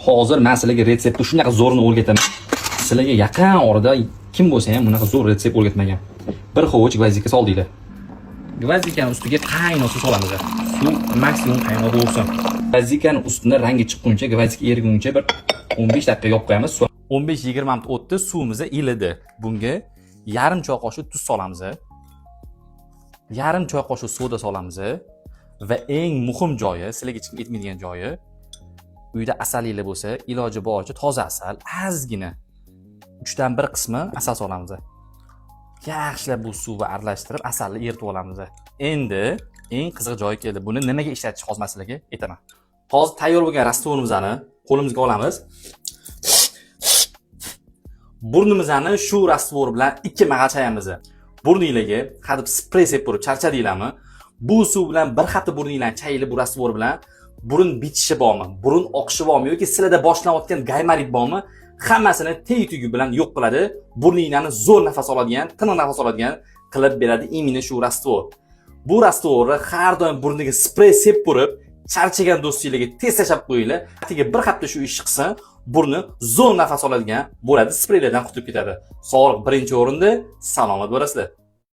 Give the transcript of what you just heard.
Hozir men sizlarga retseptni shunaqa zo'rini o'rgataman. Sizlarga yaqin orada kim bo'lsa ham bunaqa zo'r retsept o'rgatmagan. Bir hovuch gvazika soldinglar. Gvazikani ustiga qaynoq suv solamiz. Suv maksimum qaynoq bo'lsin. Gvazikani ustidan rangi chiqquncha, gvazika eriguncha bir 15 daqiqa yopib qo'yamiz. 15-20 minut o'tdi, suvimiz ilidi. Bunga yarim choy qoshiq tuz solamiz. Yarim choy qoshiq soda solamiz va eng muhim joyi, sizlarga hech kim aytmaydigan joyi, uyda asalinglar bo'lsa, iloji boricha toza asal, ozgina 3dan 1 qismi asal solamiz. Yaxshilab bu suvni aralashtirib, asalni eritib olamiz. Endi eng qiziq joyi keldi. Buni nimaga ishlatish hozir sizlarga aytaman. Hozir tayyor bo'lgan rastvorimizni qo'limizga olamiz. Burnimizni shu rastvor bilan 2 marta chayamiz. Burninglarga hadeb sprey sepib turib charchadinglarmi? Bu suv bilan bir hafta burninglarni chayilib bu rastvor bilan burun bitishi bormi? Burun oqishi bormi yoki sizlarda boshlanayotgan gaymarit bormi? Hammasini tey-tugi bilan yo'q qiladi. Burninglarni zo'r nafas oladigan, tiniq nafas oladigan qilib beradi imini shu rastvor. Bu rastvorni har doim burniga sprey sepib turib, charchagan do'stinglarga tez tashab qo'yinglar. Atiga bir hafta shu ish qilsa, burni zo'r nafas oladigan bo'ladi, spreylardan qutulib ketadi. Sog'liq birinchi o'rinda, salomat bo'lasizlar.